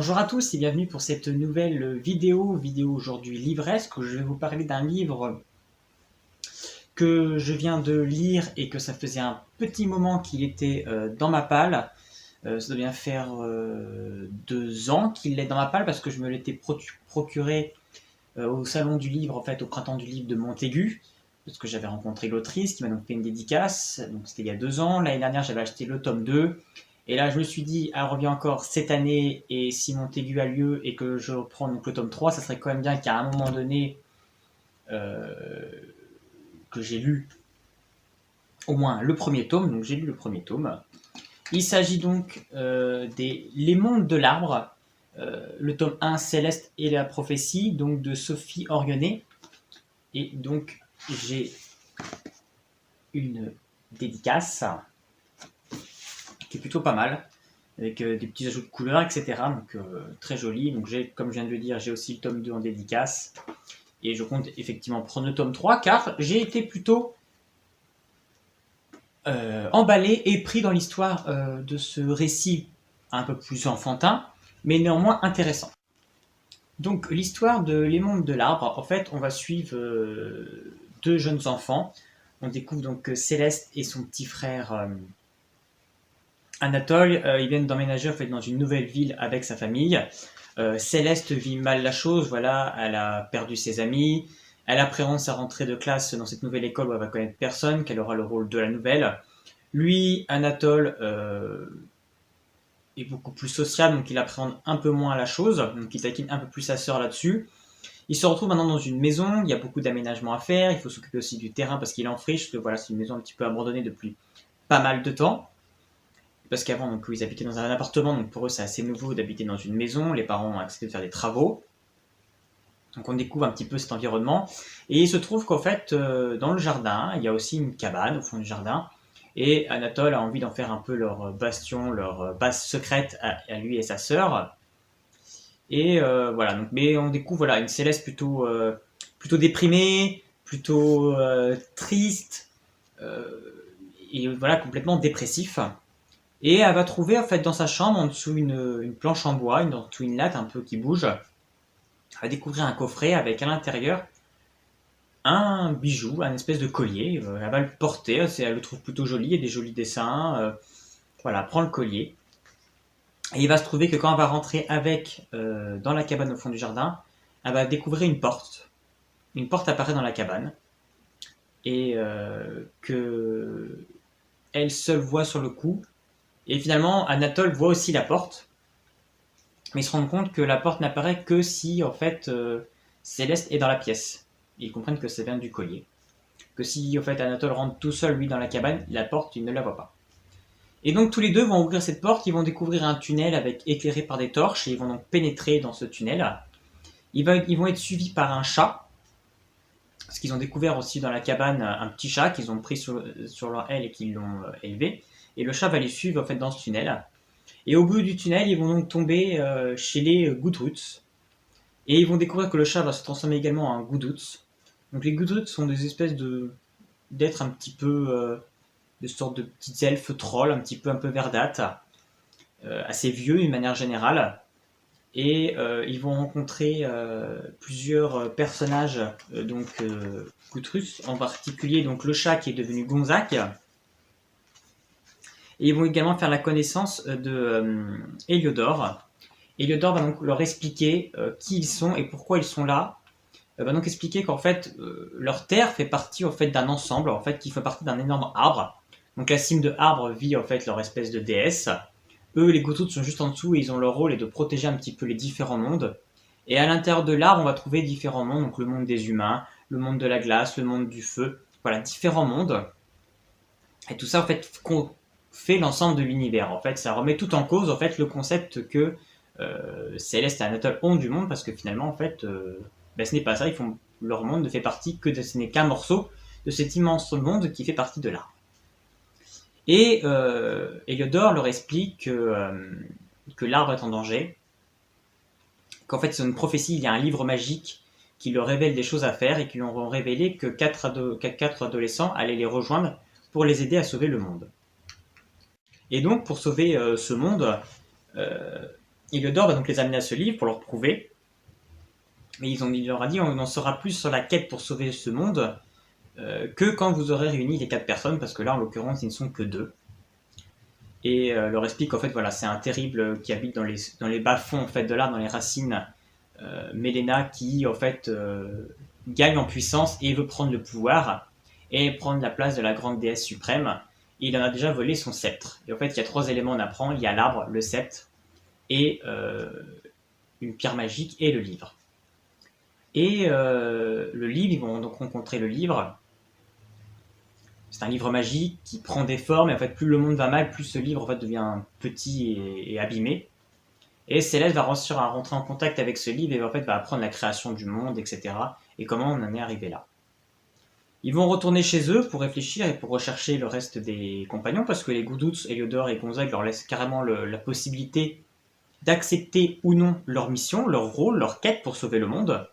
Bonjour à tous et bienvenue pour cette nouvelle vidéo aujourd'hui livresque où je vais vous parler d'un livre que je viens de lire et que ça faisait un petit moment qu'il était dans ma palle. Ça doit bien faire 2 ans qu'il est dans ma palle parce que je me l'étais procuré au salon du livre, en fait au printemps du livre de Montaigu, parce que j'avais rencontré l'autrice qui m'a donc fait une dédicace, donc c'était il y a 2 ans. L'année dernière j'avais acheté le tome 2. Et là, je me suis dit, elle revient encore cette année, et si Montaigu a lieu et que je reprends donc le tome 3, ça serait quand même bien qu'à un moment donné, euh, que j'ai lu au moins le premier tome. Donc j'ai lu le premier tome. Il s'agit donc des Les Mondes de l'Arbre, le tome 1, Céleste et la prophétie, donc de Sophie Orionnet. Et donc j'ai une dédicace qui est plutôt pas mal, avec des petits ajouts de couleurs, etc. Donc très joli. Donc comme je viens de le dire, j'ai aussi le tome 2 en dédicace. Et je compte effectivement prendre le tome 3 car j'ai été plutôt emballé et pris dans l'histoire de ce récit un peu plus enfantin, mais néanmoins intéressant. Donc l'histoire de Les Mondes de l'Arbre, en fait, on va suivre 2 jeunes enfants. On découvre donc Céleste et son petit frère Anatole. Ils viennent d'emménager en fait, dans une nouvelle ville avec sa famille. Céleste vit mal la chose, voilà, elle a perdu ses amis, elle appréhende sa rentrée de classe dans cette nouvelle école où elle va connaître personne, qu'elle aura le rôle de la nouvelle. Lui, Anatole, est beaucoup plus social, donc il appréhende un peu moins la chose, donc il taquine un peu plus sa sœur là-dessus. Il se retrouve maintenant dans une maison, il y a beaucoup d'aménagements à faire, il faut s'occuper aussi du terrain parce qu'il est en friche, parce que voilà, c'est une maison un petit peu abandonnée depuis pas mal de temps. Parce qu'avant, donc, ils habitaient dans un appartement, donc pour eux, c'est assez nouveau d'habiter dans une maison. Les parents ont accepté de faire des travaux. Donc on découvre un petit peu cet environnement. Et il se trouve qu'en fait, dans le jardin, il y a aussi une cabane au fond du jardin. Et Anatole a envie d'en faire un peu leur bastion, leur base secrète à lui et sa sœur. Et voilà, donc, mais on découvre voilà, une Céleste plutôt déprimée, plutôt triste, et voilà, complètement dépressif. Et elle va trouver en fait dans sa chambre, en dessous une planche en bois, en dessous une latte un peu qui bouge, elle va découvrir un coffret avec à l'intérieur un bijou, un espèce de collier. Elle va le porter, elle le trouve plutôt joli, il y a des jolis dessins. Voilà, elle prend le collier. Et il va se trouver que quand elle va rentrer avec dans la cabane au fond du jardin, elle va découvrir une porte. Une porte apparaît dans la cabane. Et que elle seule voit sur le coup. Et finalement, Anatole voit aussi la porte. Mais ils se rendent compte que la porte n'apparaît que si, en fait, Céleste est dans la pièce. Ils comprennent que ça vient du collier. Que si, en fait, Anatole rentre tout seul, lui, dans la cabane, la porte, il ne la voit pas. Et donc, tous les deux vont ouvrir cette porte, ils vont découvrir un tunnel éclairé par des torches, et ils vont donc pénétrer dans ce tunnel. Ils vont être suivis par un chat, parce qu'ils ont découvert aussi dans la cabane un petit chat qu'ils ont pris sur leur aile et qu'ils l'ont élevé. Et le chat va les suivre, en fait, dans ce tunnel. Et au bout du tunnel, ils vont donc tomber chez les Goodroots. Et ils vont découvrir que le chat va se transformer également en Goodroots. Donc les Goodroots sont des espèces d'êtres un petit peu de sortes de petites elfes trolls, un peu verdâtres, assez vieux d'une manière générale. Et ils vont rencontrer plusieurs personnages, Goodroots, en particulier donc le chat qui est devenu Gonzac. Et ils vont également faire la connaissance de Héliodore. Héliodore va donc leur expliquer qui ils sont et pourquoi ils sont là. Va donc expliquer qu'en fait, leur terre fait partie en fait, d'un ensemble, en fait, qui fait partie d'un énorme arbre. Donc la cime de arbre vit en fait leur espèce de déesse. Eux, les Gothouts sont juste en dessous et ils ont leur rôle est de protéger un petit peu les différents mondes. Et à l'intérieur de l'arbre, on va trouver différents mondes, donc le monde des humains, le monde de la glace, le monde du feu. Voilà, différents mondes. Et tout ça, en fait, fait l'ensemble de l'univers. En fait, ça remet tout en cause, en fait, le concept que Céleste et Anatole ont du monde, parce que finalement, en fait, ce n'est pas ça. Leur monde ne fait partie ce n'est qu'un morceau de cet immense monde qui fait partie de l'art. Et Héliodore leur explique que l'arbre est en danger, qu'en fait, c'est une prophétie, il y a un livre magique qui leur révèle des choses à faire et qui leur ont révélé que 4 adolescents allaient les rejoindre pour les aider à sauver le monde. Et donc, pour sauver ce monde, Heliodor va donc les amener à ce livre pour leur prouver. Mais il leur a dit on en saura plus sur la quête pour sauver ce monde que quand vous aurez réuni les 4 personnes, parce que là en l'occurrence ils ne sont que 2. Et leur explique qu'en fait voilà, c'est un terrible qui habite dans les bas-fonds en fait, de l'arbre, dans les racines, Mélena, qui en fait gagne en puissance et veut prendre le pouvoir et prendre la place de la grande déesse suprême. Et il en a déjà volé son sceptre. Et en fait il y a 3 éléments à apprendre, il y a l'arbre, le sceptre et une pierre magique et le livre. Et le livre, ils vont donc rencontrer le livre. C'est un livre magique qui prend des formes, et en fait, plus le monde va mal, plus ce livre en fait, devient petit et abîmé. Et Céleste va réussir à rentrer en contact avec ce livre et en fait va apprendre la création du monde, etc. Et comment on en est arrivé là. Ils vont retourner chez eux pour réfléchir et pour rechercher le reste des compagnons, parce que les Goudouts, Heliodor et Gonzague leur laissent carrément la possibilité d'accepter ou non leur mission, leur rôle, leur quête pour sauver le monde.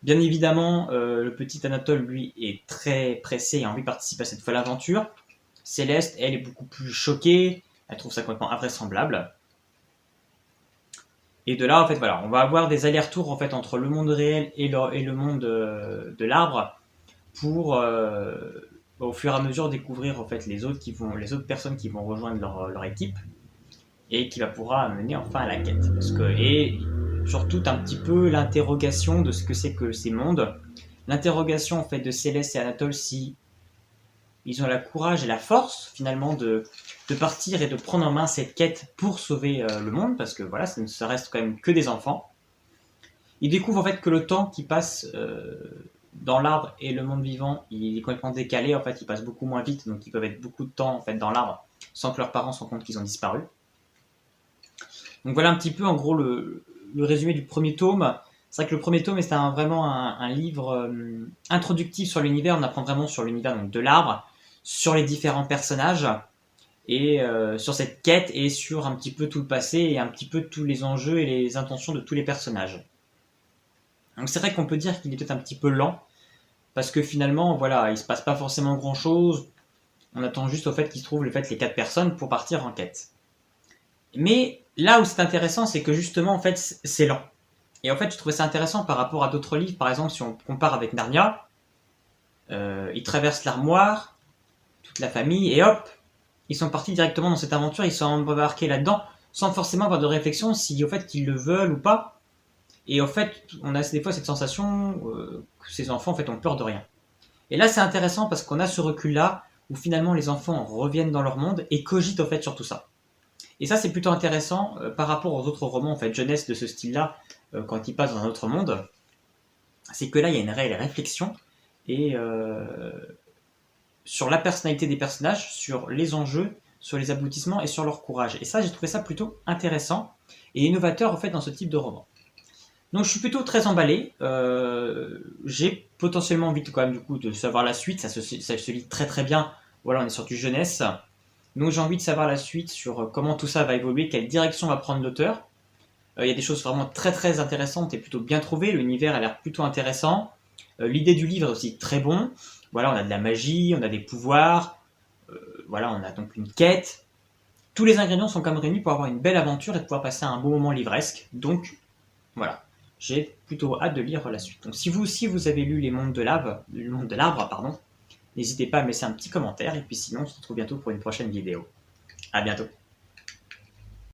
Bien évidemment, le petit Anatole, lui, est très pressé et a envie de participer à cette folle aventure. Céleste, elle, est beaucoup plus choquée. Elle trouve ça complètement invraisemblable. Et de là, en fait, voilà, on va avoir des allers-retours en fait, entre le monde réel et le monde de l'arbre pour, au fur et à mesure, découvrir en fait, les autres personnes qui vont rejoindre leur équipe et qui va pouvoir mener enfin à la quête. Et surtout un petit peu l'interrogation de ce que c'est que ces mondes. L'interrogation en fait de Céleste et Anatole si ils ont la courage et la force finalement de partir et de prendre en main cette quête pour sauver le monde, parce que voilà, ça reste quand même que des enfants. Ils découvrent en fait que le temps qui passe dans l'arbre et le monde vivant, il est complètement décalé, en fait, il passe beaucoup moins vite, donc ils peuvent être beaucoup de temps en fait dans l'arbre sans que leurs parents se rendent compte qu'ils ont disparu. Donc voilà un petit peu en gros le résumé du premier tome. C'est vrai que le premier tome est vraiment un livre introductif sur l'univers. On apprend vraiment sur l'univers donc, de l'arbre, sur les différents personnages, et sur cette quête, et sur un petit peu tout le passé, et un petit peu tous les enjeux et les intentions de tous les personnages. Donc c'est vrai qu'on peut dire qu'il est peut-être un petit peu lent, parce que finalement, voilà, il se passe pas forcément grand-chose. On attend juste au fait qu'il se trouve les 4 personnes pour partir en quête. Mais là où c'est intéressant, c'est que justement, en fait, c'est lent. Et en fait, je trouvais ça intéressant par rapport à d'autres livres. Par exemple, si on compare avec Narnia, ils traversent l'armoire, toute la famille, et hop, ils sont partis directement dans cette aventure, ils sont embarqués là-dedans, sans forcément avoir de réflexion si au fait qu'ils le veulent ou pas. Et en fait, on a des fois cette sensation que ces enfants en fait ont peur de rien. Et là, c'est intéressant parce qu'on a ce recul-là où finalement les enfants reviennent dans leur monde et cogitent au fait sur tout ça. Et ça, c'est plutôt intéressant par rapport aux autres romans en fait jeunesse de ce style-là, quand ils passent dans un autre monde. C'est que là, il y a une réelle réflexion et sur la personnalité des personnages, sur les enjeux, sur les aboutissements et sur leur courage. Et ça, j'ai trouvé ça plutôt intéressant et innovateur en fait dans ce type de roman. Donc je suis plutôt très emballé. J'ai potentiellement envie quand même du coup de savoir la suite. Ça se lit très très bien. Voilà, on est sur du jeunesse. Donc j'ai envie de savoir la suite sur comment tout ça va évoluer, quelle direction va prendre l'auteur. Il y a des choses vraiment très très intéressantes et plutôt bien trouvées. L'univers a l'air plutôt intéressant. L'idée du livre est aussi très bon. Voilà, on a de la magie, on a des pouvoirs. Voilà, on a donc une quête. Tous les ingrédients sont quand même réunis pour avoir une belle aventure et pouvoir passer un bon moment livresque. Donc voilà, j'ai plutôt hâte de lire la suite. Donc si vous aussi vous avez lu Les Mondes de l'arbre, pardon, n'hésitez pas à me laisser un petit commentaire. Et puis sinon, on se retrouve bientôt pour une prochaine vidéo. À bientôt.